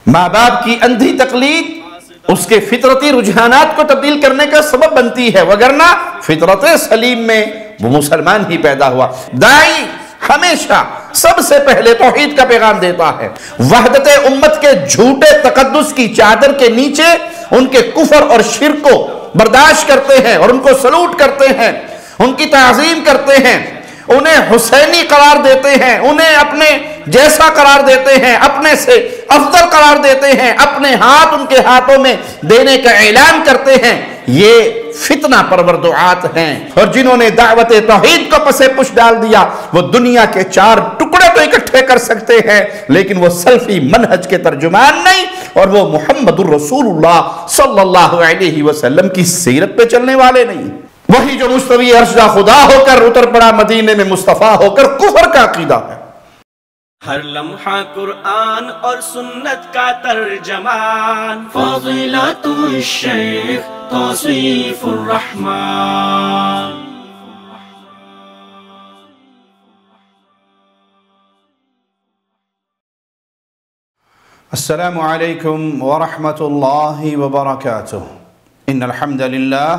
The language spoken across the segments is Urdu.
ماں باپ کی اندھی تقلید اس کے فطرتی رجحانات کو تبدیل کرنے کا سبب بنتی ہے، وگرنہ فطرت سلیم میں وہ مسلمان ہی پیدا ہوا۔ داعی ہمیشہ سب سے پہلے توحید کا پیغام دیتا ہے، وحدت امت کے جھوٹے تقدس کی چادر کے نیچے ان کے کفر اور شرک کو برداشت کرتے ہیں اور ان کو سلوٹ کرتے ہیں، ان کی تعظیم کرتے ہیں، انہیں حسینی قرار دیتے ہیں، انہیں اپنے جیسا قرار دیتے ہیں، اپنے سے افضل قرار دیتے ہیں، اپنے ہاتھ ان کے ہاتھوں میں دینے کا اعلان کرتے ہیں۔ یہ فتنہ پرور دعات ہیں، اور جنہوں نے دعوت توحید کو پس پش ڈال دیا وہ دنیا کے 4 ٹکڑے تو اکٹھے کر سکتے ہیں، لیکن وہ سلفی منہج کے ترجمان نہیں، اور وہ محمد الرسول اللہ صلی اللہ علیہ وسلم کی سیرت پہ چلنے والے نہیں۔ وہی جو مستوی عرش کا خدا ہو کر اتر پڑا مدینے میں مصطفیٰ ہو کر کفر کا عقیدہ ہے۔ ہر لمحہ قرآن اور سنت کا ترجمان، فضیلت الشیخ توصیف الرحمن۔ السلام علیکم ورحمۃ اللہ وبرکاتہ۔ ان الحمد للہ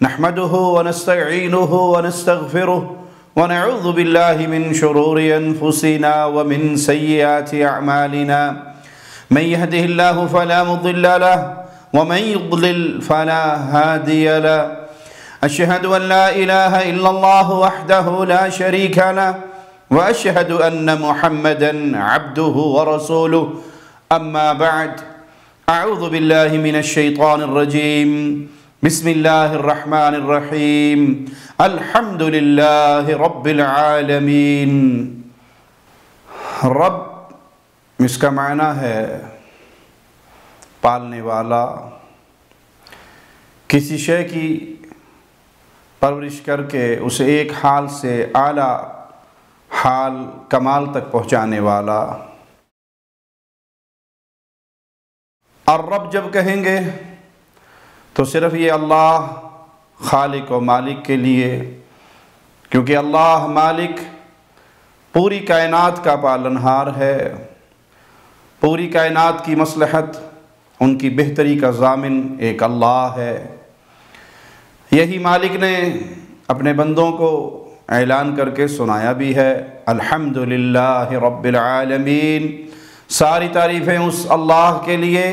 نحمده ونستعینه ونستغفره ونعوذ بالله من شرور انفسنا ومن سیئات اعمالنا، من يهده الله فلا مضل له ومن يضلل فلا هادي له، اشهد ان لا اله الا الله وحده لا شريك له واشهد ان محمدا عبده ورسوله، اما بعد، اعوذ بالله من الشیطان الرجیم، بسم اللہ الرحمن الرحیم، الحمد للہ رب العالمین۔ رب اس کا معنی ہے پالنے والا، کسی شے کی پرورش کر کے اسے ایک حال سے اعلیٰ حال کمال تک پہنچانے والا۔ اور رب جب کہیں گے تو صرف یہ اللہ خالق و مالک کے لیے، کیونکہ اللہ مالک پوری کائنات کا پالنہار ہے، پوری کائنات کی مصلحت، ان کی بہتری کا ضامن ایک اللہ ہے۔ یہی مالک نے اپنے بندوں کو اعلان کر کے سنایا بھی ہے، الحمدللہ رب العالمین، ساری تعریفیں اس اللہ کے لیے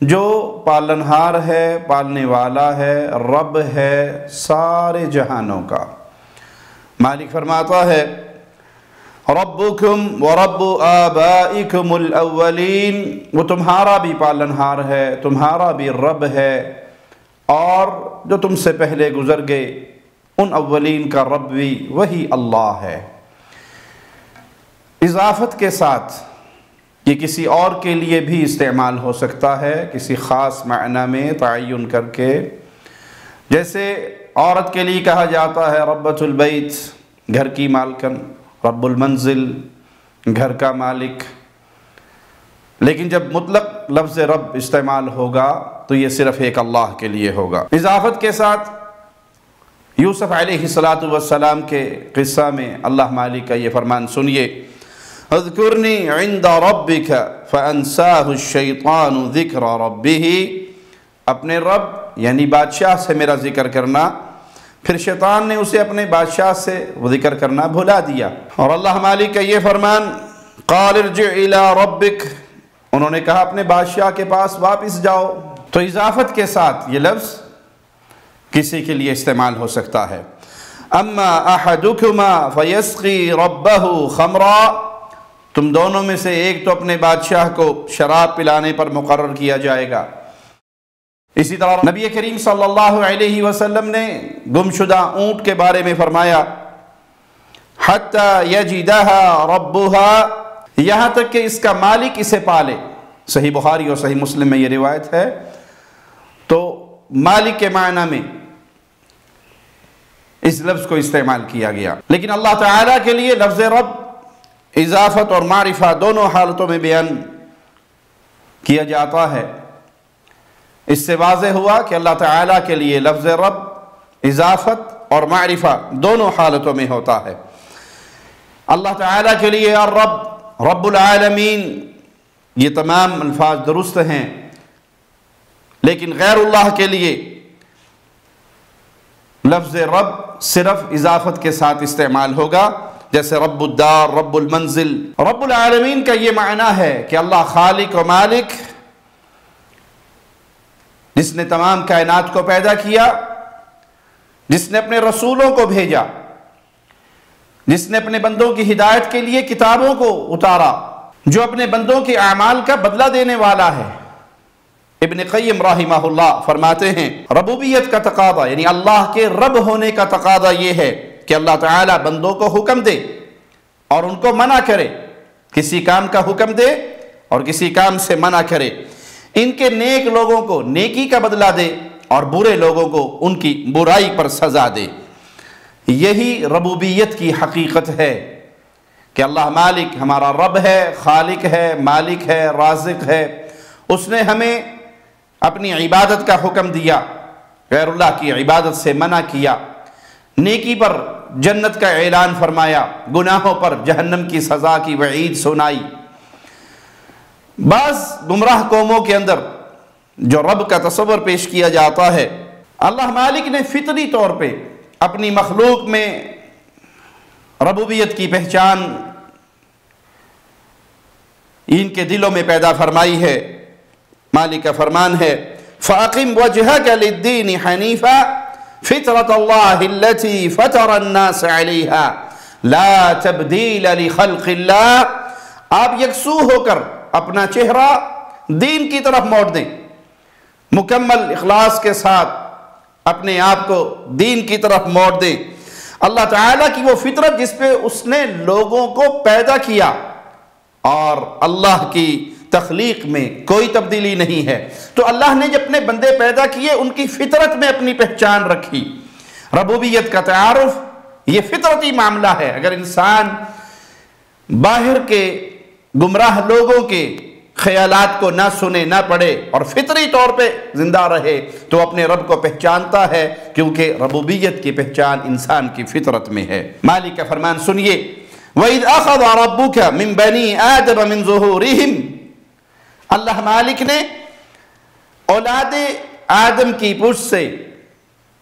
جو پالنہار ہے، پالنے والا ہے، رب ہے سارے جہانوں کا۔ مالک فرماتا ہے ربکم ورب آبائکم الاولین، وہ تمہارا بھی پالنہار ہے، تمہارا بھی رب ہے، اور جو تم سے پہلے گزر گئے ان اولین کا رب بھی وہی اللہ ہے۔ اضافت کے ساتھ یہ کسی اور کے لیے بھی استعمال ہو سکتا ہے، کسی خاص معنی میں تعین کر کے، جیسے عورت کے لیے کہا جاتا ہے ربۃ البیت، گھر کی مالکن، رب المنزل، گھر کا مالک، لیکن جب مطلق لفظ رب استعمال ہوگا تو یہ صرف ایک اللہ کے لیے ہوگا۔ اضافت کے ساتھ یوسف علیہ السلام کے قصہ میں اللہ مالک کا یہ فرمان سنیے، اذکرنی عند ربک فانساہ الشیطان ذکر ربہ، اپنے رب یعنی بادشاہ سے میرا ذکر کرنا، پھر شیطان نے اسے اپنے بادشاہ سے وہ ذکر کرنا بھلا دیا۔ اور اللہ مالک کا یہ فرمان، قال ارجع الی ربک، انہوں نے کہا اپنے بادشاہ کے پاس واپس جاؤ۔ تو اضافت کے ساتھ یہ لفظ کسی کے لیے استعمال ہو سکتا ہے۔ اما احدکما فیسقی ربہ خمرا، تم دونوں میں سے ایک تو اپنے بادشاہ کو شراب پلانے پر مقرر کیا جائے گا۔ اسی طرح نبی کریم صلی اللہ علیہ وسلم نے گمشدہ اونٹ کے بارے میں فرمایا، حتی یجدہا ربہا، یہاں تک کہ اس کا مالک اسے پالے۔ صحیح بخاری اور صحیح مسلم میں یہ روایت ہے۔ تو مالک کے معنی میں اس لفظ کو استعمال کیا گیا، لیکن اللہ تعالیٰ کے لیے لفظ رب اضافت اور معرفہ دونوں حالتوں میں بیان کیا جاتا ہے۔ اس سے واضح ہوا کہ اللہ تعالیٰ کے لیے لفظ رب اضافت اور معرفہ دونوں حالتوں میں ہوتا ہے۔ اللہ تعالیٰ کے لیے الرب، رب العالمین، یہ تمام الفاظ درست ہیں، لیکن غیر اللہ کے لیے لفظ رب صرف اضافت کے ساتھ استعمال ہوگا، جیسے رب الدار، رب المنزل۔ رب العالمین کا یہ معنی ہے کہ اللہ خالق و مالک، جس نے تمام کائنات کو پیدا کیا، جس نے اپنے رسولوں کو بھیجا، جس نے اپنے بندوں کی ہدایت کے لیے کتابوں کو اتارا، جو اپنے بندوں کے اعمال کا بدلہ دینے والا ہے۔ ابن قیم رحمہ اللہ فرماتے ہیں ربوبیت کا تقاضا، یعنی اللہ کے رب ہونے کا تقاضا یہ ہے کہ اللہ تعالیٰ بندوں کو حکم دے اور ان کو منع کرے، کسی کام کا حکم دے اور کسی کام سے منع کرے، ان کے نیک لوگوں کو نیکی کا بدلہ دے اور برے لوگوں کو ان کی برائی پر سزا دے۔ یہی ربوبیت کی حقیقت ہے کہ اللہ مالک ہمارا رب ہے، خالق ہے، مالک ہے، رازق ہے۔ اس نے ہمیں اپنی عبادت کا حکم دیا، غیر اللہ کی عبادت سے منع کیا، نیکی پر جنت کا اعلان فرمایا، گناہوں پر جہنم کی سزا کی وعید سنائی۔ بعض گمراہ قوموں کے اندر جو رب کا تصور پیش کیا جاتا ہے، اللہ مالک نے فطری طور پہ اپنی مخلوق میں ربوبیت کی پہچان ان کے دلوں میں پیدا فرمائی ہے۔ مالک کا فرمان ہے فَأَقِمْ وَجْهَكَ لِلدِّينِ حَنِيفًا فِطْرَةَ اللَّهِ الَّتِي فَطَرَ النَّاسَ عَلَيْهَا لَا تَبْدِيلَ لِخَلْقِ اللَّهِ، آپ یکسو ہو کر اپنا چہرہ دین کی طرف موڑ دیں، مکمل اخلاص کے ساتھ اپنے آپ کو دین کی طرف موڑ دیں۔ اللہ تعالیٰ کی وہ فطرت جس پہ اس نے لوگوں کو پیدا کیا، اور اللہ کی تخلیق میں کوئی تبدیلی نہیں ہے۔ تو اللہ نے جب اپنے بندے پیدا کیے ان کی فطرت میں اپنی پہچان رکھی۔ ربوبیت کا تعارف یہ فطرتی معاملہ ہے۔ اگر انسان باہر کے گمراہ لوگوں کے خیالات کو نہ سنے نہ پڑھے اور فطری طور پہ زندہ رہے تو اپنے رب کو پہچانتا ہے، کیونکہ ربوبیت کی پہچان انسان کی فطرت میں ہے۔ مالک کا فرمان سنیے وَإِذْ أَخَذَ رَبُّكَ مِنْ بَنِي آدَمَ مِنْ ظُهُورِهِمْ، اللہ مالک نے اولاد آدم کی پشت سے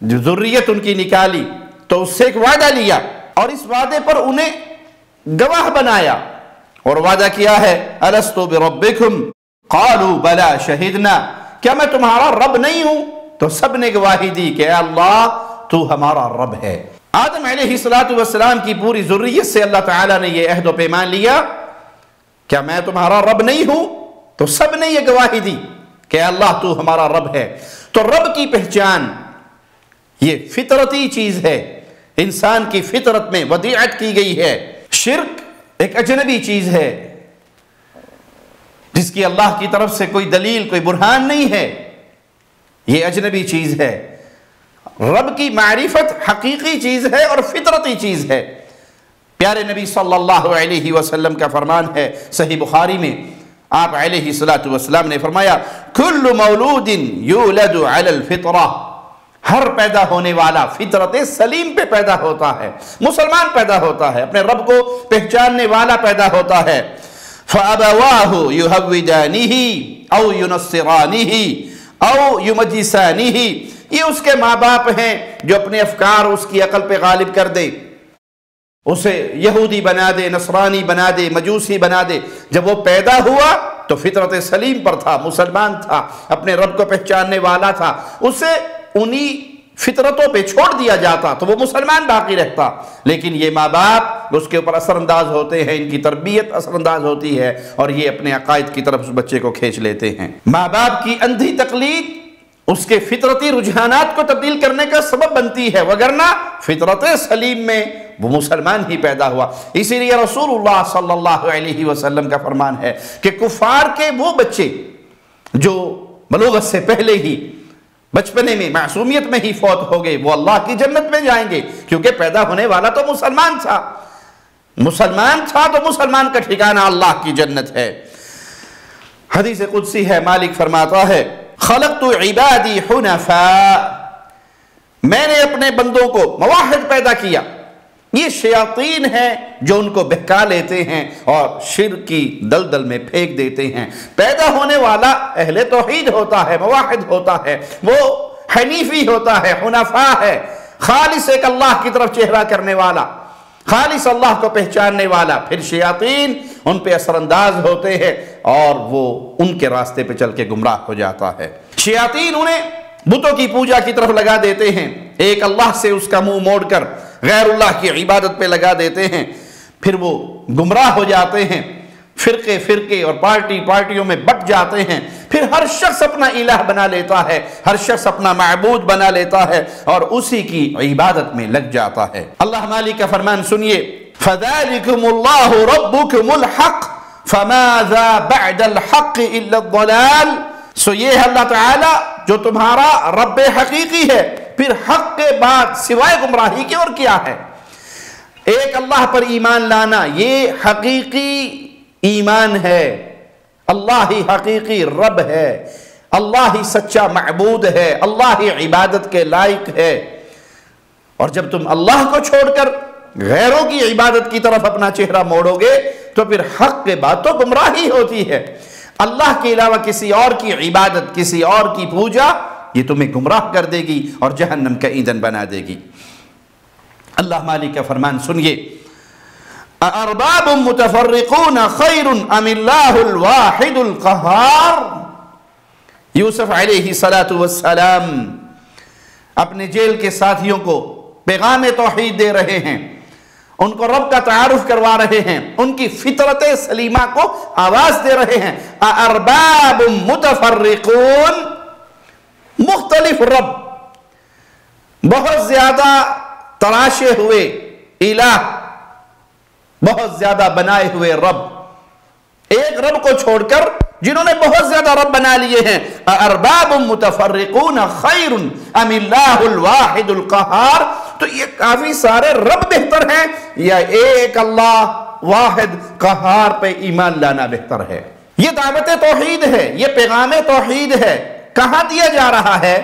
جو ذریت ان کی نکالی تو اس سے ایک وعدہ لیا، اور اس وعدے پر انہیں گواہ بنایا، اور وعدہ کیا ہے أَلَسْتُ بِرَبِّكُمْ قَالُوا بَلَا شَهِدْنَا، کیا میں تمہارا رب نہیں ہوں؟ تو سب نے گواہی دی کہ اے اللہ تو ہمارا رب ہے۔ آدم علیہ السلام کی پوری ذریت سے اللہ تعالیٰ نے یہ عہد و پیمان لیا، کیا میں تمہارا رب نہیں ہوں؟ تو سب نے یہ گواہی دی کہ اے اللہ تو ہمارا رب ہے۔ تو رب کی پہچان یہ فطرتی چیز ہے، انسان کی فطرت میں ودیعت کی گئی ہے۔ شرک ایک اجنبی چیز ہے جس کی اللہ کی طرف سے کوئی دلیل کوئی برہان نہیں ہے، یہ اجنبی چیز ہے۔ رب کی معرفت حقیقی چیز ہے اور فطرتی چیز ہے۔ پیارے نبی صلی اللہ علیہ وسلم کا فرمان ہے صحیح بخاری میں، آپ علیہ السلام نے فرمایا کل مولود یولد علی الفطرہ، ہر پیدا ہونے والا فطرت سلیم پہ پیدا ہوتا ہے، مسلمان پیدا ہوتا ہے، اپنے رب کو پہچاننے والا پیدا ہوتا ہے۔ فَأَبَوَاهُ يُهَوِّدَانِهِ أَوْ يُنَصِّرَانِهِ أَوْ يُمَجِّسَانِهِ، یہ اس کے ماں باپ ہیں جو اپنے افکار اس کی عقل پہ غالب کر دے، اسے یہودی بنا دے، نصرانی بنا دے، مجوسی بنا دے۔ جب وہ پیدا ہوا تو فطرت سلیم پر تھا، مسلمان تھا، اپنے رب کو پہچاننے والا تھا، اسے انہی فطرتوں پہ چھوڑ دیا جاتا تو وہ مسلمان باقی رہتا۔ لیکن یہ ماں باپ اس کے اوپر اثر انداز ہوتے ہیں، ان کی تربیت اثر انداز ہوتی ہے اور یہ اپنے عقائد کی طرف اس بچے کو کھینچ لیتے ہیں۔ ماں باپ کی اندھی تقلید اس کے فطرتی رجحانات کو تبدیل کرنے کا سبب بنتی ہے، وگرنہ فطرت سلیم میں وہ مسلمان ہی پیدا ہوا۔ اسی لیے رسول اللہ صلی اللہ علیہ وسلم کا فرمان ہے کہ کفار کے وہ بچے جو بلوغت سے پہلے ہی بچپنے میں معصومیت میں ہی فوت ہو گئے وہ اللہ کی جنت میں جائیں گے، کیونکہ پیدا ہونے والا تو مسلمان تھا، تو مسلمان کا ٹھکانہ اللہ کی جنت ہے۔ حدیث قدسی ہے، مالک فرماتا ہے خلقت عبادی حنفاء، میں نے اپنے بندوں کو موحد پیدا کیا، یہ شیاطین ہیں جو ان کو بہکا لیتے ہیں اور شرک کی دلدل میں پھینک دیتے ہیں۔ پیدا ہونے والا اہل توحید ہوتا ہے، موحد ہوتا ہے، وہ حنیفی ہوتا ہے، حنفا ہے، خالص ایک اللہ کی طرف چہرہ کرنے والا، خالص اللہ کو پہچاننے والا۔ پھر شیاطین ان پہ اثر انداز ہوتے ہیں اور وہ ان کے راستے پہ چل کے گمراہ ہو جاتا ہے۔ شیاطین انہیں بتوں کی پوجا کی طرف لگا دیتے ہیں، ایک اللہ سے اس کا منہ موڑ کر غیر اللہ کی عبادت پہ لگا دیتے ہیں، پھر وہ گمراہ ہو جاتے ہیں، فرقے اور پارٹیوں میں بٹ جاتے ہیں، پھر ہر شخص اپنا الہ بنا لیتا ہے، ہر شخص اپنا معبود بنا لیتا ہے اور اسی کی عبادت میں لگ جاتا ہے۔ اللہ مالک کا فرمان سنیے، فَذَلِكُمُ اللَّهُ رَبُّكُمُ الْحَقِّ فَمَاذَا بَعْدَ الْحَقِّ إِلَّا الضَّلَالِ۔ سو یہ ہے اللہ تعالیٰ جو تمہارا رب حقیقی ہے، پھر حق کے بعد سوائے گمراہی کے اور کیا ہے؟ ایک اللہ پر ایمان لانا یہ حقیقی ایمان ہے، اللہ ہی حقیقی رب ہے، اللہ ہی سچا معبود ہے، اللہ ہی عبادت کے لائق ہے۔ اور جب تم اللہ کو چھوڑ کر غیروں کی عبادت کی طرف اپنا چہرہ موڑو گے تو پھر حق کے بعد تو گمراہی ہوتی ہے۔ اللہ کے علاوہ کسی اور کی عبادت، کسی اور کی پوجا، یہ تمہیں گمراہ کر دے گی اور جہنم کا ایندھن بنا دے گی۔ اللہ مالک کا فرمان سنیے، اَأَرْبَابٌ مُتَفَرِّقُونَ خَيْرٌ أَمِ اللَّهُ الْوَاحِدُ الْقَهَّارُ۔ یوسف علیہ السلام اپنے جیل کے ساتھیوں کو پیغام توحید دے رہے ہیں، ان کو رب کا تعارف کروا رہے ہیں، ان کی فطرت سلیمہ کو آواز دے رہے ہیں۔ اَأَرْبَابٌ مُتَفَرِّقُونَ، مختلف رب، بہت زیادہ تراشے ہوئے الہ، بہت زیادہ بنائے ہوئے رب، ایک رب کو چھوڑ کر جنہوں نے بہت زیادہ رب بنا لیے ہیں۔ اَأَرْبَابٌ مُتَفَرِّقُونَ خَيْرٌ أَمِ اللَّهُ الْوَاحِدُ الْقَهَّارُ۔ تو یہ کافی سارے رب بہتر ہیں یا ایک اللہ واحد قہار پہ ایمان لانا بہتر ہے؟ یہ دعوت توحید ہے، یہ پیغام توحید ہے۔ کہاں دیا جا رہا ہے؟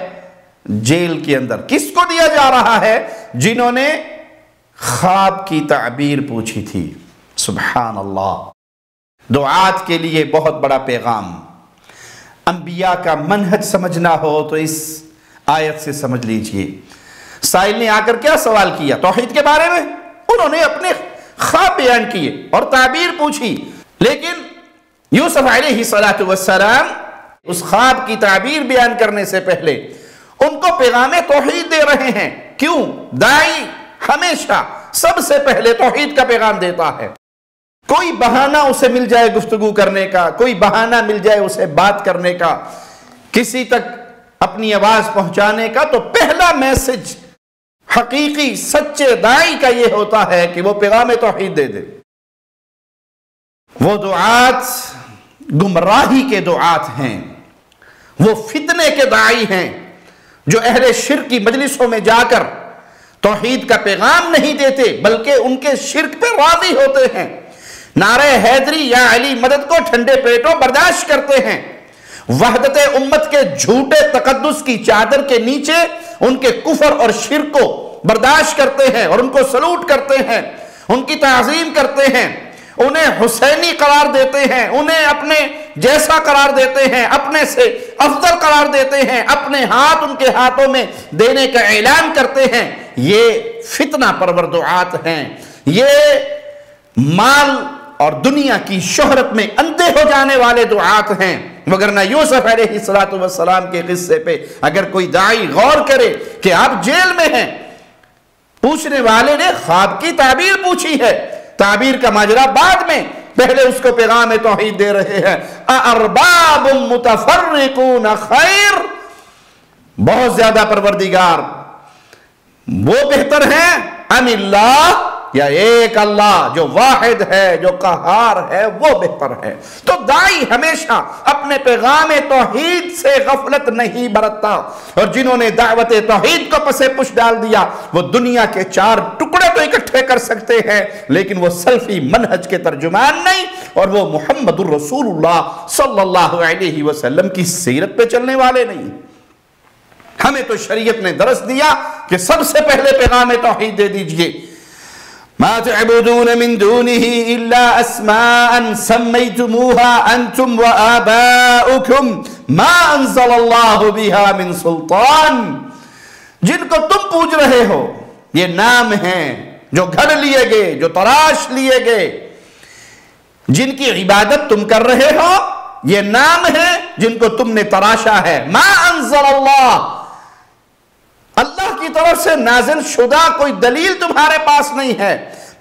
جیل کے اندر۔ کس کو دیا جا رہا ہے؟ جنہوں نے خواب کی تعبیر پوچھی تھی۔ سبحان اللہ، دعات کے لیے بہت بڑا پیغام۔ انبیاء کا منہج سمجھنا ہو تو اس آیت سے سمجھ لیجئے۔ سائل نے آ کر کیا سوال کیا توحید کے بارے میں؟ انہوں نے اپنے خواب بیان کیے اور تعبیر پوچھی، لیکن یوسف علیہ السلام اس خواب کی تعبیر بیان کرنے سے پہلے ان کو پیغام توحید دے رہے ہیں۔ کیوں؟ داعی ہمیشہ سب سے پہلے توحید کا پیغام دیتا ہے۔ کوئی بہانہ اسے مل جائے گفتگو کرنے کا، کوئی بہانہ مل جائے اسے بات کرنے کا، کسی تک اپنی آواز پہنچانے کا، تو پہلا میسج حقیقی سچے داعی کا یہ ہوتا ہے کہ وہ پیغام توحید دے دے۔ وہ دعات گمراہی کے دعات ہیں، وہ فتنے کے داعی ہیں جو اہل شرک کی مجلسوں میں جا کر توحید کا پیغام نہیں دیتے بلکہ ان کے شرک پہ راضی ہوتے ہیں، نعرہ حیدری یا علی مدد کو ٹھنڈے پیٹوں برداشت کرتے ہیں، وحدت امت کے جھوٹے تقدس کی چادر کے نیچے ان کے کفر اور شرک کو برداشت کرتے ہیں اور ان کو سلوٹ کرتے ہیں، ان کی تعظیم کرتے ہیں، انہیں حسینی قرار دیتے ہیں، انہیں اپنے جیسا قرار دیتے ہیں، اپنے سے افضل قرار دیتے ہیں، اپنے ہاتھ ان کے ہاتھوں میں دینے کا اعلان کرتے ہیں۔ یہ فتنہ پرور دعات ہیں، یہ مال اور دنیا کی شہرت میں اندھے ہو جانے والے دعات ہیں۔ وگرنہ یوسف علیہ السلام کے قصے پہ اگر کوئی داعی غور کرے کہ آپ جیل میں ہیں، پوچھنے والے نے خواب کی تعبیر پوچھی ہے، تعبیر کا ماجرا بعد میں، پہلے اس کو پیغام توحید دے رہے ہیں۔ اَأَرْبَابٌ مُتَفَرِّقُونَ خَيْرٌ، بہت زیادہ پروردگار وہ بہتر ہیں، اَمِ اللَّهِ، یا ایک اللہ جو واحد ہے، جو قہار ہے، وہ بہتر ہے۔ تو داعی ہمیشہ اپنے پیغام توحید سے غفلت نہیں برتتا، اور جنہوں نے دعوت توحید کو پسے پش ڈال دیا وہ دنیا کے 4 ٹکڑے تو اکٹھے کر سکتے ہیں لیکن وہ سلفی منہج کے ترجمان نہیں، اور وہ محمد الرسول اللہ صلی اللہ علیہ وسلم کی سیرت پہ چلنے والے نہیں۔ ہمیں تو شریعت نے درس دیا کہ سب سے پہلے پیغام توحید دے دیجئے۔ ما تعبدون من دونه الا اسماء سميتموها انتم وآباؤكم ما انزل الله بها من سلطان، جن کو تم پوج رہے ہو یہ نام ہیں جو گھڑ لیے گئے، جو تراش لیے گئے، جن کی عبادت تم کر رہے ہو یہ نام ہے جن کو تم نے تراشا ہے۔ ما انزل اللہ کی طرف سے نازل شدہ کوئی دلیل تمہارے پاس نہیں ہے۔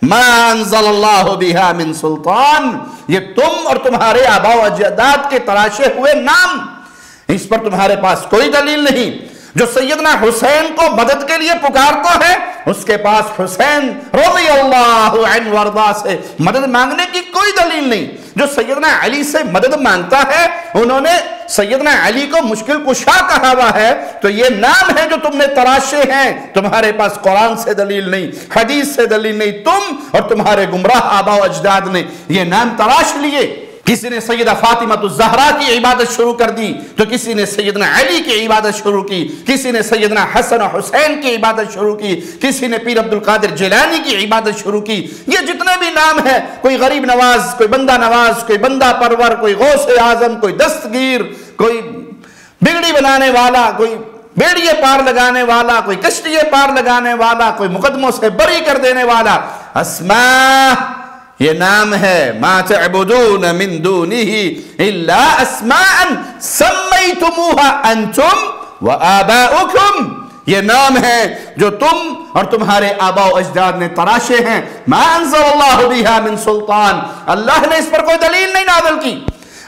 ما انزل اللہ بہا من سلطان، یہ تم اور تمہارے آباء و اجداد کے تراشے ہوئے نام، اس پر تمہارے پاس کوئی دلیل نہیں۔ جو سیدنا حسین کو مدد کے لیے پکارتا ہے اس کے پاس حسین رضی اللہ عنہ وارضا سے مدد مانگنے کی کوئی دلیل نہیں۔ جو سیدنا علی سے مدد مانگتا ہے انہوں نے سیدنا علی کو مشکل کشا کہا ہوا ہے، تو یہ نام ہے جو تم نے تراشے ہیں، تمہارے پاس قرآن سے دلیل نہیں، حدیث سے دلیل نہیں، تم اور تمہارے گمراہ آباء و اجداد نے یہ نام تراش لیے۔ کسی نے سیدہ فاطمہ الزہرا کی عبادت شروع کر دی تو کسی نے سیدنا علی کی عبادت شروع کی، کسی نے سیدنا حسن و حسین کی عبادت شروع کی، کسی نے پیر عبدالقادر جیلانی کی عبادت شروع کی۔ یہ جتنے بھی نام ہیں، کوئی غریب نواز، کوئی بندہ نواز، کوئی بندہ پرور، کوئی غوث اعظم، کوئی دستگیر، کوئی بگڑی بنانے والا، کوئی بیڑیے پار لگانے والا، کوئی کشتیے پار لگانے والا، کوئی مقدموں سے بری کر دینے والا، اسماء یہ نام ہے۔ ما تعبدون من دونه الا اسماء سمیتموها انتم وآباؤکم، یہ نام ہے جو تم اور تمہارے آباء و اجداد نے تراشے ہیں۔ ما انزل اللہ بها من سلطان، اللہ نے اس پر کوئی دلیل نہیں نازل کی۔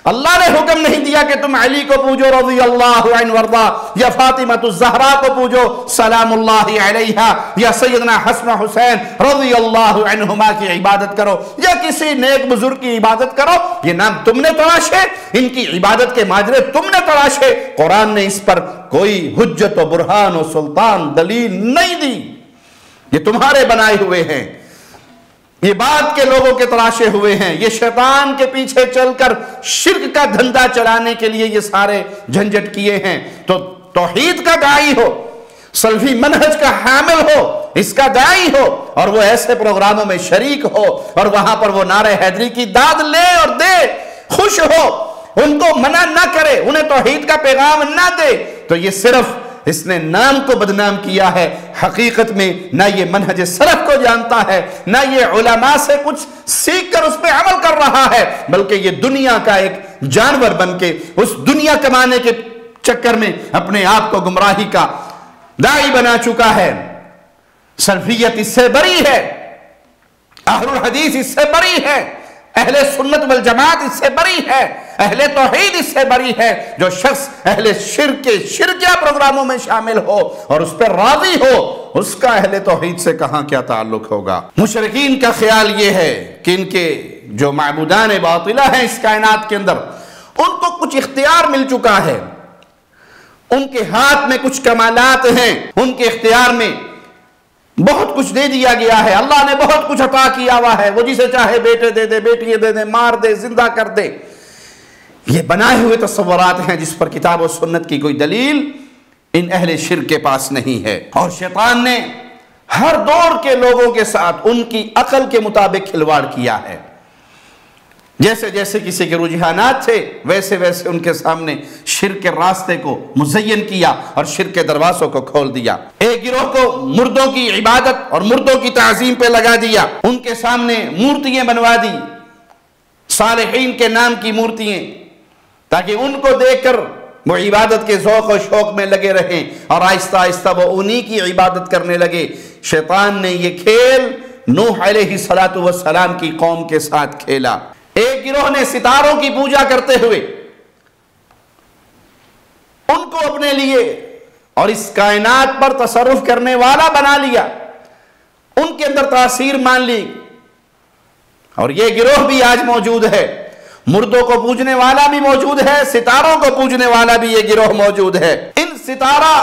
اللہ نے حکم نہیں دیا کہ تم علی کو پوجو رضی اللہ عنہ وارضا، یا فاطمہ الزہرا کو پوجو سلام اللہ علیہا، یا سیدنا حسن حسین رضی اللہ عنہما کی عبادت کرو، یا کسی نیک بزرگ کی عبادت کرو۔ یہ نام تم نے تراشے، ان کی عبادت کے ماجرے تم نے تراشے، قرآن نے اس پر کوئی حجت و برہان و سلطان دلیل نہیں دی۔ یہ تمہارے بنائے ہوئے ہیں، یہ بات کے لوگوں کے تراشے ہوئے ہیں، یہ شیطان کے پیچھے چل کر شرک کا دھندا چلانے کے لیے یہ سارے جھنجٹ کیے ہیں۔ تو توحید کا داعی ہو، سلفی منہج کا حامل ہو، اس کا داعی ہو، اور وہ ایسے پروگراموں میں شریک ہو اور وہاں پر وہ نعرہ حیدری کی داد لے اور دے، خوش ہو، ان کو منع نہ کرے، انہیں توحید کا پیغام نہ دے، تو یہ صرف اس نے نام کو بدنام کیا ہے، حقیقت میں نہ یہ منہج سلف کو جانتا ہے، نہ یہ علماء سے کچھ سیکھ کر اس پہ عمل کر رہا ہے، بلکہ یہ دنیا کا ایک جانور بن کے اس دنیا کمانے کے چکر میں اپنے آپ کو گمراہی کا داعی بنا چکا ہے۔ سلفیت اس سے بری ہے، اہل الحدیث اس سے بری ہے، اہل سنت والجماعت اس سے بری ہے، اہل توحید اس سے بری ہے۔ جو شخص اہل شرک کے شرکیہ پروگراموں میں شامل ہو اور اس پر راضی ہو، اس کا اہل توحید سے کہاں کیا تعلق ہوگا۔ مشرکین کا خیال یہ ہے کہ ان کے جو معبودان باطلہ ہیں اس کائنات کے اندر، ان کو کچھ اختیار مل چکا ہے، ان کے ہاتھ میں کچھ کمالات ہیں، ان کے اختیار میں بہت کچھ دے دیا گیا ہے، اللہ نے بہت کچھ عطا کیا ہوا ہے، وہ جسے چاہے بیٹے دے دے، بیٹیاں دے دے، مار دے، زندہ کر دے۔ یہ بنائے ہوئے تصورات ہیں جس پر کتاب و سنت کی کوئی دلیل ان اہل شرک کے پاس نہیں ہے، اور شیطان نے ہر دور کے لوگوں کے ساتھ ان کی عقل کے مطابق کھلواڑ کیا ہے۔ جیسے جیسے کسی کے رجحانات تھے ویسے ویسے ان کے سامنے شرک کے راستے کو مزین کیا اور شرک کے دروازوں کو کھول دیا۔ ایک گروہ کو مردوں کی عبادت اور مردوں کی تعظیم پہ لگا دیا، ان کے سامنے مورتیاں بنوا دی، صالحین کے نام کی مورتیاں، تاکہ ان کو دیکھ کر وہ عبادت کے ذوق و شوق میں لگے رہیں اور آہستہ آہستہ وہ انہی کی عبادت کرنے لگے۔ شیطان نے یہ کھیل نوح علیہ السلام کی قوم کے ساتھ کھیلا۔ ایک گروہ نے ستاروں کی پوجا کرتے ہوئے ان کو اپنے لیے اور اس کائنات پر تصرف کرنے والا بنا لیا، ان کے اندر تاثیر مان لی، اور یہ گروہ بھی آج موجود ہے۔ مردوں کو پوجنے والا بھی موجود ہے، ستاروں کو پوجنے والا بھی یہ گروہ موجود ہے۔ ان ستارہ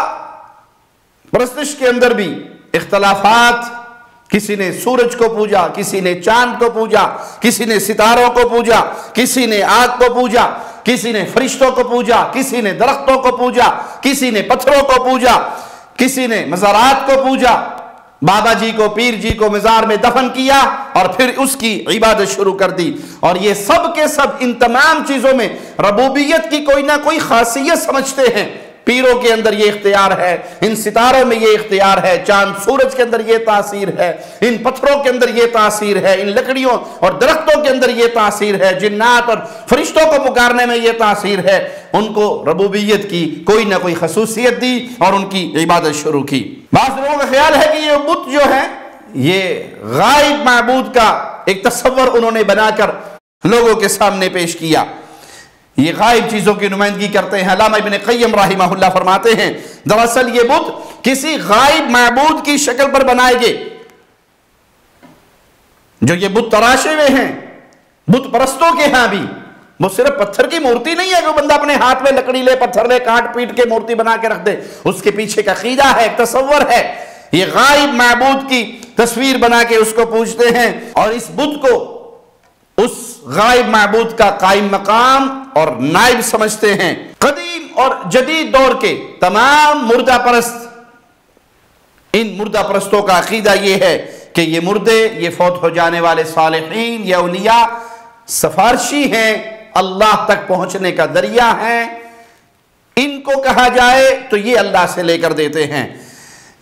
پرستش کے اندر بھی اختلافات، کسی نے سورج کو پوجا، کسی نے چاند کو پوجا، کسی نے ستاروں کو پوجا، کسی نے آگ کو پوجا، کسی نے فرشتوں کو پوجا، کسی نے درختوں کو پوجا، کسی نے پتھروں کو پوجا، کسی نے مزارات کو پوجا، بابا جی کو، پیر جی کو مزار میں دفن کیا اور پھر اس کی عبادت شروع کر دی. اور یہ سب کے سب ان تمام چیزوں میں ربوبیت کی کوئی نہ کوئی خاصیت سمجھتے ہیں. پیروں کے اندر یہ اختیار ہے، ان ستاروں میں یہ اختیار ہے، چاند سورج کے اندر یہ تاثیر ہے، ان پتھروں کے اندر یہ تاثیر ہے، ان لکڑیوں اور درختوں کے اندر یہ تاثیر ہے، جنات اور فرشتوں کو پکارنے میں یہ تاثیر ہے. ان کو ربوبیت کی کوئی نہ کوئی خصوصیت دی اور ان کی عبادت شروع کی. بعض لوگوں کا خیال ہے کہ یہ بت جو ہے یہ غائب معبود کا ایک تصور انہوں نے بنا کر لوگوں کے سامنے پیش کیا. یہ غائب چیزوں کی نمائندگی کرتے ہیں. علامہ ابن قیم رحمہ اللہ فرماتے ہیں دراصل یہ بت کسی غائب معبود کی شکل پر بنائے گئے. جو یہ بت تراشے ہوئے ہیں بت پرستوں کے ہاں بھی وہ صرف پتھر کی مورتی نہیں ہے کہ بندہ اپنے ہاتھ میں لکڑی لے، پتھر لے، کاٹ پیٹ کے مورتی بنا کے رکھ دے. اس کے پیچھے ایک عقیدہ ہے، ایک تصور ہے. یہ غائب معبود کی تصویر بنا کے اس کو پوجتے ہیں اور اس بت کو اس غائب معبود کا قائم مقام اور نائب سمجھتے ہیں. قدیم اور جدید دور کے تمام مردہ پرست، ان مردہ پرستوں کا عقیدہ یہ ہے کہ یہ مردے، یہ فوت ہو جانے والے صالحین یا اولیاء سفارشی ہیں، اللہ تک پہنچنے کا ذریعہ ہیں. ان کو کہا جائے تو یہ اللہ سے لے کر دیتے ہیں.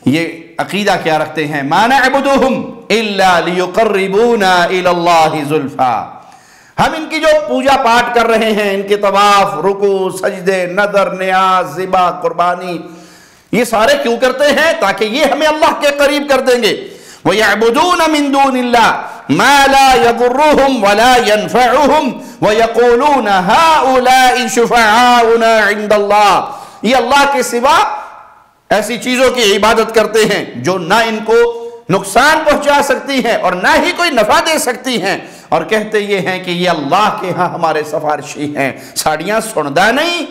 یہ عقیدہ کیا رکھتے ہیں؟ ما نعبدہم الا لیقربونا الی اللہ زلفا. ہم ان کی جو پوجا پاٹ کر رہے ہیں، ان کے طواف، رکوع، سجدے، نذر، نیاز، ذبح، قربانی، یہ سارے کیوں کرتے ہیں؟ تاکہ یہ ہمیں اللہ کے قریب کر دیں گے. وَيَعْبُدُونَ مِن دُونِ اللَّهِ مَا لَا يَضُرُّهُمْ وَلَا يَنْفَعُهُمْ وَيَقُولُونَ هَؤُلَاءِ شُفَعَاؤُنَا عِندَ اللَّهِ. یہ اللہ کے سوا ایسی چیزوں کی عبادت کرتے ہیں جو نہ ان کو نقصان پہنچا سکتی ہیں اور نہ ہی کوئی نفع دے سکتی ہیں، اور کہتے یہ ہیں کہ یہ اللہ کے ہاں ہمارے سفارشی ہیں. ساڑیاں سندا نہیں،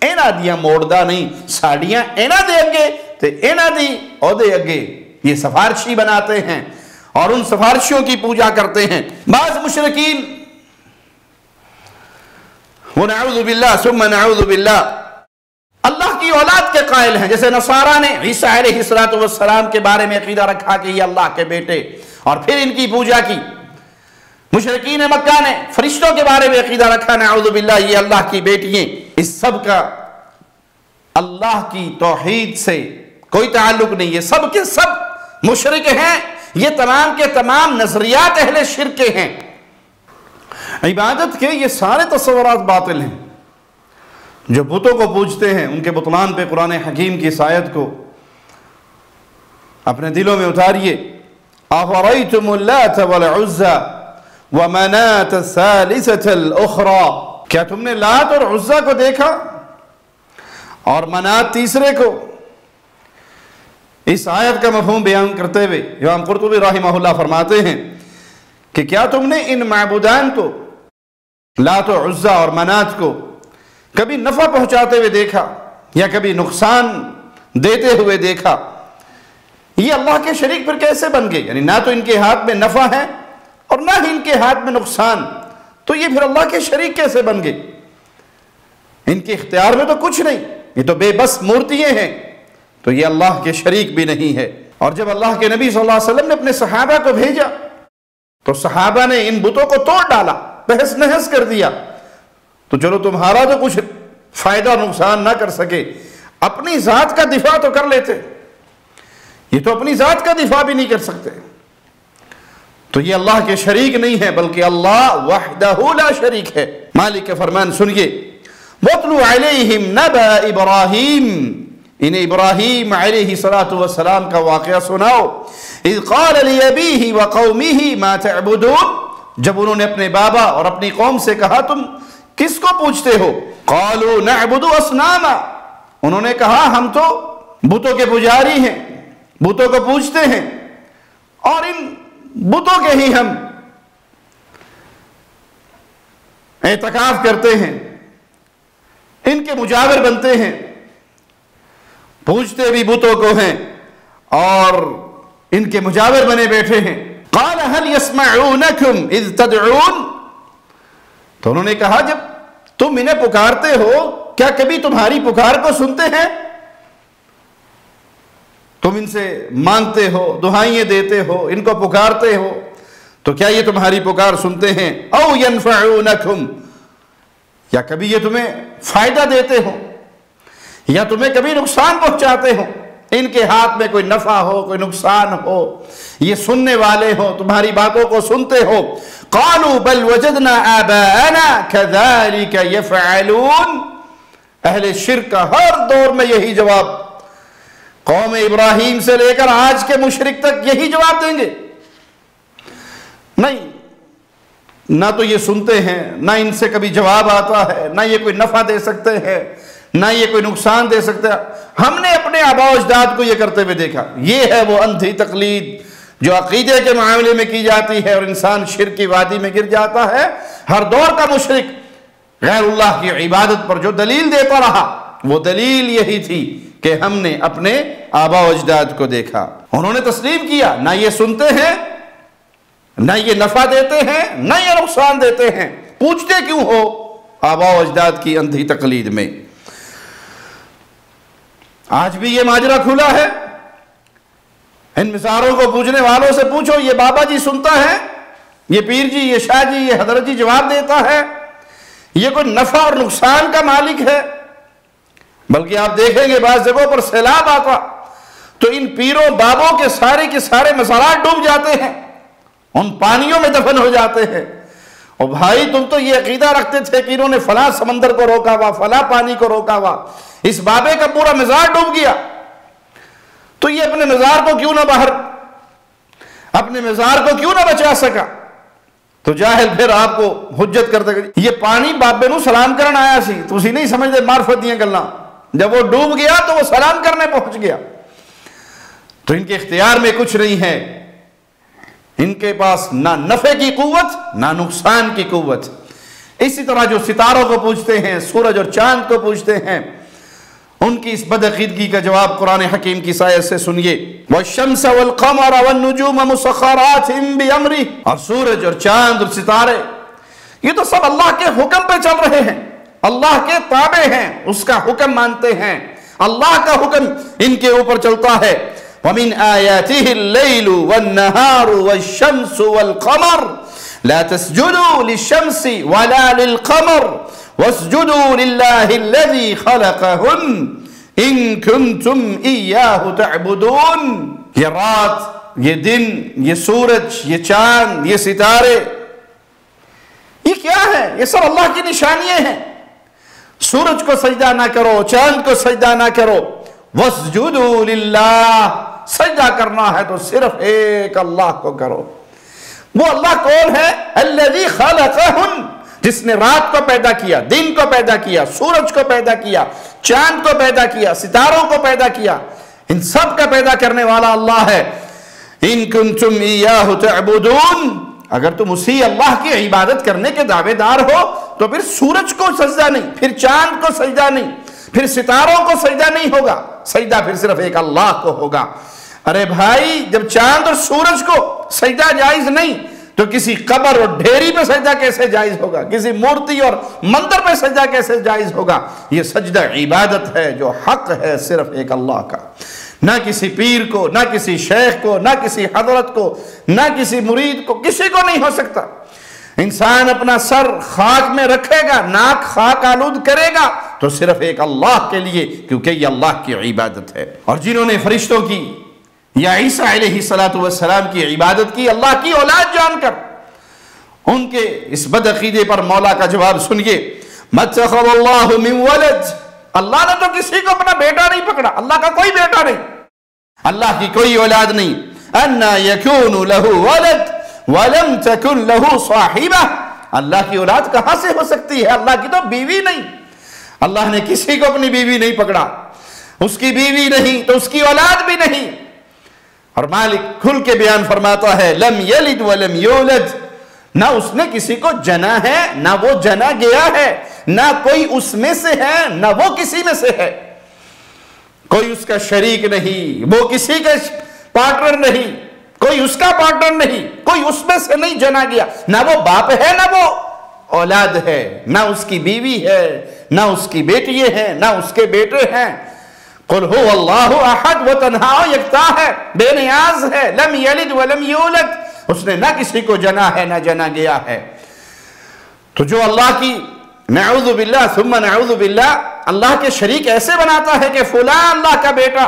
اینا دیاں موڑدا نہیں. ساڑیاں اینا دے اگے تے اینا دی او دے اگے. یہ سفارشی بناتے ہیں اور ان سفارشیوں کی پوجا کرتے ہیں. بعض مشرکین ونعوذ باللہ ثم نعوذ باللہ اللہ کی اولاد کے قائل ہیں. جیسے نصارہ نے عیسیٰ علیہ السلام کے بارے میں عقیدہ رکھا کہ یہ اللہ کے بیٹے اور پھر ان کی پوجا کی. مشرکین مکہ نے فرشتوں کے بارے میں عقیدہ رکھا نعوذ باللہ یہ اللہ کی بیٹیاں. اس سب کا اللہ کی توحید سے کوئی تعلق نہیں. یہ سب کے سب مشرک ہیں. یہ تمام کے تمام نظریات اہل شرک کے ہیں. عبادت کے یہ سارے تصورات باطل ہیں. جو بتوں کو پوجتے ہیں ان کے بطلان پہ قرآن حکیم کی اس آیت کو اپنے دلوں میں اتاریے. أَفَرَيْتُمُ اللَّاتَ وَالْعُزَّى وَمَنَاةَ الثَّالِثَةَ الْأُخْرَى. کیا تم نے لات اور عزہ کو دیکھا اور منات تیسرے کو؟ اس آیت کا مفہوم بیان کرتے ہوئے امام قرطبی رحمہ اللہ فرماتے ہیں کہ کیا تم نے ان معبودان کو، لات و عزہ اور منات کو، کبھی نفع پہنچاتے ہوئے دیکھا یا کبھی نقصان دیتے ہوئے دیکھا؟ یہ اللہ کے شریک پھر کیسے بن گئے؟ یعنی نہ تو ان کے ہاتھ میں نفع ہے اور نہ ہی ان کے ہاتھ میں نقصان، تو یہ پھر اللہ کے شریک کیسے بن گئے؟ ان کے اختیار میں تو کچھ نہیں، یہ تو بے بس مورتیاں ہیں، تو یہ اللہ کے شریک بھی نہیں ہے. اور جب اللہ کے نبی صلی اللہ علیہ وسلم نے اپنے صحابہ کو بھیجا تو صحابہ نے ان بتوں کو توڑ ڈالا، بحث نحس کر دیا. تو چلو تمہارا تو کچھ فائدہ نقصان نہ کر سکے، اپنی ذات کا دفاع تو کر لیتے. یہ تو اپنی ذات کا دفاع بھی نہیں کر سکتے. تو یہ اللہ کے شریک نہیں ہے بلکہ اللہ وحدہ لا شریک ہے. مالک کا فرمان سنیے. وَاتْلُ عَلَيْهِمْ نَبَأَ إِبْرَاهِيمَ. انہیں ابراہیم علیہ السلام کا واقعہ سناؤ. اذ قال لأبيه وقومه ما تعبدون. جب انہوں نے اپنے بابا اور اپنی قوم سے کہا تم کس کو پوجتے ہو؟ قالوا نعبد اصناما. انہوں نے کہا ہم تو بتوں کے پجاری ہیں، بتوں کو پوجتے ہیں اور ان بتوں کے ہی ہم اعتکاف کرتے ہیں، ان کے مجاور بنتے ہیں، پوجتے بھی بتوں کو ہیں اور ان کے مجاور بنے بیٹھے ہیں. قال هل يسمعونكم اذ تدعون. تو انہوں نے کہا جب تم انہیں پکارتے ہو کیا کبھی تمہاری پکار کو سنتے ہیں؟ تم ان سے مانگتے ہو، دعائیں دیتے ہو، ان کو پکارتے ہو، تو کیا یہ تمہاری پکار سنتے ہیں؟ او ینفعونکم، یا کبھی یہ تمہیں فائدہ دیتے ہو یا تمہیں کبھی نقصان پہنچاتے ہو؟ ان کے ہاتھ میں کوئی نفع ہو، کوئی نقصان ہو، یہ سننے والے ہو، تمہاری باتوں کو سنتے ہو۔ قالوا بل وجدنا آباءنا كذلك يفعلون، اہل شرک کا ہر دور میں یہی جواب، قوم ابراہیم سے لے کر آج کے مشرک تک یہی جواب دیں گے۔ نہیں، نہ تو یہ سنتے ہیں، نہ ان سے کبھی جواب آتا ہے، نہ یہ کوئی نفع دے سکتے ہیں، نہ یہ کوئی نقصان دے سکتے ہیں۔ ہم نے اپنے آباء و اجداد کو یہ کرتے ہوئے دیکھا۔ یہ ہے وہ اندھی تقلید جو عقیدے کے معاملے میں کی جاتی ہے اور انسان شرک کی وادی میں گر جاتا ہے۔ ہر دور کا مشرک غیر اللہ کی عبادت پر جو دلیل دیتا رہا، وہ دلیل یہی تھی کہ ہم نے اپنے آباء و اجداد کو دیکھا، انہوں نے تسلیم کیا، نہ یہ سنتے ہیں، نہ یہ نفع دیتے ہیں، نہ یہ نقصان دیتے ہیں، پوچھتے کیوں ہو آباء و اجداد کی اندھی تقلید میں؟ آج بھی یہ ماجرا کھلا ہے، ان مزاروں کو پوجنے والوں سے پوچھو، یہ بابا جی سنتا ہے، یہ پیر جی، یہ شاہ جی، یہ حضرت جی جواب دیتا ہے، یہ کوئی نفع اور نقصان کا مالک ہے؟ بلکہ آپ دیکھیں گے بعض جگہوں پر سیلاب آتا تو ان پیروں بابوں کے سارے مزارات ڈوب جاتے ہیں، ان پانیوں میں دفن ہو جاتے ہیں۔ اور بھائی تم تو یہ عقیدہ رکھتے تھے کہ انہوں نے فلاں سمندر کو روکا ہوا، فلاں پانی کو روکا ہوا، اس بابے کا پورا مزار ڈوب گیا، تو یہ اپنے مزار کو کیوں نہ اپنے مزار کو کیوں نہ بچا سکا؟ تو جاہل پھر آپ کو حجت کرتے کہ یہ پانی بابے نو سلام کرن آیا سی، تو اسی نہیں سمجھتے معرفت دیاں گلاں، جب وہ ڈوب گیا تو وہ سلام کرنے پہنچ گیا۔ تو ان کے اختیار میں کچھ نہیں ہے، ان کے پاس نہ نفع کی قوت نہ نقصان کی قوت۔ اسی طرح جو ستاروں کو پوچھتے ہیں، سورج اور چاند کو پوچھتے ہیں، ان کی اس بدعقیدگی کا جواب قرآن حکیم کی آیت سے سنیے، وَالشَّمْسَ وَالْقَمَرَ وَالنُّجُومَ مُسَخَّرَاتٍ بِأَمْرِهِ، اور سورج اور چاند اور ستارے یہ تو سب اللہ کے حکم پہ چل رہے ہیں، اللہ کے تابع ہیں، اس کا حکم مانتے ہیں، اللہ کا حکم ان کے اوپر چلتا ہے۔ وَمِنْ آيَاتِهِ اللَّيْلُ وَالنَّهَارُ وَالشَّمْسُ وَالْقَمَرُ لَا تَسْجُدُوا لِلشَّمْسِ وَلَا لِلْقَمَرِ وَاسْجُدُوا لِلَّهِ الَّذِي خَلَقَهُنَّ إِن كُنتُمْ إِيَّاهُ تَعْبُدُونَ۔ یہ رات، یہ دن، یہ سورج، یہ چاند، یہ ستارے، یہ کیا ہے؟ یہ سب اللہ کی نشانیاں ہیں۔ سورج کو سجدہ نہ کرو، چاند کو سجدہ نہ کرو، وَاسْجُدُوا لِلَّهِ، سجدہ کرنا ہے تو صرف ایک اللہ کو کرو۔ وہ اللہ کون ہے؟ الَّذِي خَلَقَهُنَّ، جس نے رات کو پیدا کیا، دن کو پیدا کیا، سورج کو پیدا کیا، چاند کو پیدا کیا، ستاروں کو پیدا کیا، ان سب کا پیدا کرنے والا اللہ ہے۔ إِن كُنتُمْ إِيَّاهُ تَعْبُدُونَ، اگر تم اسی اللہ کی عبادت کرنے کے دعوے دار ہو تو پھر سورج کو سجدہ نہیں، پھر چاند کو سجدہ نہیں، پھر ستاروں کو سجدہ نہیں ہوگا، سجدہ پھر صرف ایک اللہ کو ہوگا۔ ارے بھائی، جب چاند اور سورج کو سجدہ جائز نہیں تو کسی قبر اور ڈھیری پہ سجدہ کیسے جائز ہوگا؟ کسی مورتی اور مندر پہ سجدہ کیسے جائز ہوگا؟ یہ سجدہ عبادت ہے جو حق ہے صرف ایک اللہ کا، نہ کسی پیر کو، نہ کسی شیخ کو، نہ کسی حضرت کو، نہ کسی مرید کو، کسی کو نہیں ہو سکتا۔ انسان اپنا سر خاک میں رکھے گا، ناک خاک آلود کرے گا تو صرف ایک اللہ کے لیے، کیونکہ یہ اللہ کی عبادت ہے۔ اور جنہوں نے فرشتوں کی یا عیسیٰ علیہ السلام کی عبادت کی اللہ کی اولاد جان کر، ان کے اس بدعقیدے پر مولا کا جواب سنیے، مَتَّخَذَ اللَّهُ مِن وَلَدٍ، اللہ نے تو کسی کو اپنا بیٹا نہیں پکڑا، اللہ کا کوئی بیٹا نہیں، اللہ کی کوئی اولاد نہیں۔ أَنَّا يَكُونُ لَهُ وَلَدٍ وَلَمْ تَكُنْ لَهُ صَاحِبَةٌ، اللہ کی اولاد کہاں سے ہو سکتی ہے؟ اللہ کی تو بیوی نہیں، اللہ نے کسی کو اپنی بیوی نہیں پکڑا، اس کی بیوی نہیں تو اس کی اولاد بھی نہیں۔ اور مالک کھل کے بیان فرماتا ہے، لم یلد ولم یولد، نہ اس نے کسی کو جنا ہے نہ وہ جنا گیا ہے، نہ کوئی اس میں سے ہے نہ وہ کسی میں سے ہے، کوئی اس کا شریک نہیں، وہ کسی کا پارٹنر نہیں، کوئی اس کا پارٹنر نہیں، کوئی اس میں سے نہیں جنا گیا، نہ وہ باپ ہے نہ وہ اولاد ہے، نہ اس کی بیوی ہے نہ اس کی بیٹی ہے نہ اس کے بیٹے ہیں، قل هو اللہ احد، وہ تنہا و یکتا ہے، بے نیاز ہے، لم یلد ولم یولد، اس نے نہ کسی کو جنا ہے نہ جنا گیا ہے۔ تو جو اللہ کی نعوذ باللہ ثم نعوذ باللہ اللہ کے شریک ایسے بناتا ہے کہ فلاں اللہ کا بیٹا،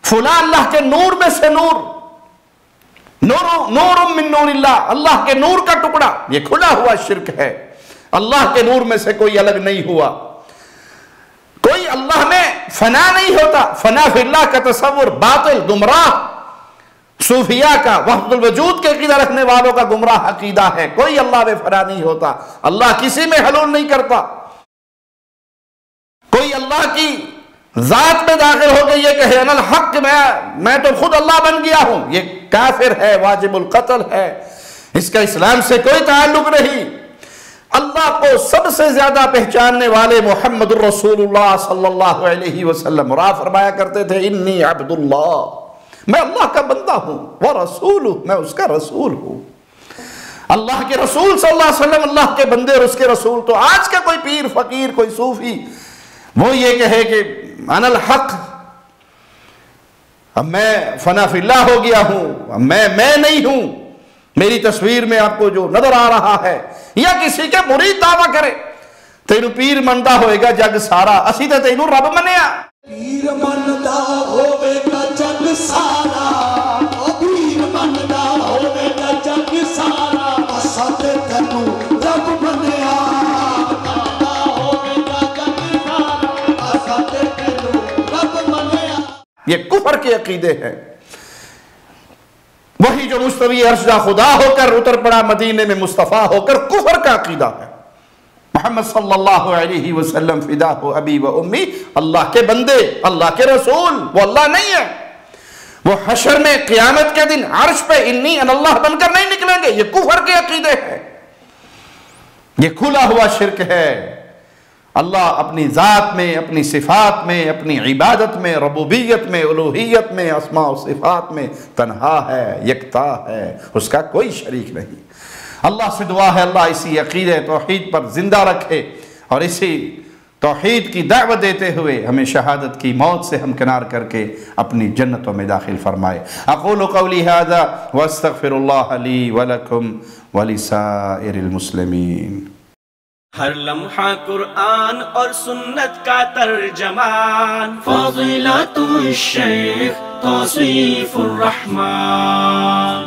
فلاں اللہ کے نور میں سے نور، نور من نور اللہ، اللہ کے نور کا ٹکڑا، یہ کھلا ہوا شرک ہے۔ اللہ کے نور میں سے کوئی الگ نہیں ہوا، کوئی اللہ میں فنا نہیں ہوتا۔ فنا فی اللہ کا تصور باطل، گمراہ صوفیاء کا، وحدت الوجود کے عقیدہ رکھنے والوں کا گمراہ عقیدہ ہے۔ کوئی اللہ میں فنا نہیں ہوتا، اللہ کسی میں حلول نہیں کرتا۔ کوئی اللہ کی ذات میں داخل ہو کے یہ کہے انا الحق، میں تو خود اللہ بن گیا ہوں، یہ کافر ہے، واجب القتل ہے، اس کا اسلام سے کوئی تعلق نہیں۔ اللہ کو سب سے زیادہ پہچاننے والے محمد الرسول اللہ صلی اللہ علیہ وسلم، اور آپ فرمایا کرتے تھے انی عبد اللہ، میں اللہ کا بندہ ہوں، ورسولہ، میں اس کا رسول ہوں۔ اللہ کے رسول صلی اللہ علیہ وسلم اللہ کے بندے اور اس کے رسول۔ تو آج کا کوئی پیر فقیر، کوئی صوفی وہ یہ کہے کہ انا الحق، اب میں فنا فی اللہ ہو گیا ہوں، اب میں نہیں ہوں، میری تصویر میں آپ کو جو نظر آ رہا ہے، یا کسی کے مرید دعویٰ کرے تینو پیر مندا ہوئے گا جگ سارا، اسی تے تینو رب منیا۔ پیر مندا ہوئے گا جگ سارا، پیر مندا ہوئے گا جگ سارا، اسا تے تینو رب منیا۔ یہ کفر کے عقیدے ہیں۔ وہی جو مستوی عرش کا خدا ہو کر اتر پڑا مدینے میں مصطفیٰ ہو کر، کفر کا عقیدہ ہے۔ محمد صلی اللہ علیہ وسلم فدا ہو ابی و امی، اللہ کے بندے، اللہ کے رسول، وہ اللہ نہیں ہے۔ وہ حشر میں قیامت کے دن عرش پہ انی ان اللہ بن کر نہیں نکلیں گے۔ یہ کفر کے عقیدے ہیں، یہ کھلا ہوا شرک ہے۔ اللہ اپنی ذات میں، اپنی صفات میں، اپنی عبادت میں، ربوبیت میں، الوہیت میں، اسماء و صفات میں تنہا ہے، یکتا ہے، اس کا کوئی شریک نہیں۔ اللہ سے دعا ہے اللہ اسی عقیدہ توحید پر زندہ رکھے، اور اسی توحید کی دعوت دیتے ہوئے ہمیں شہادت کی موت سے ہمکنار کر کے اپنی جنتوں میں داخل فرمائے۔ اقول قولی ھذا واستغفر اللہ لی ولکم ولسائر المسلمین۔ ہر لمحہ قرآن اور سنت کا ترجمان، فضیلت الشیخ توصیف الرحمان۔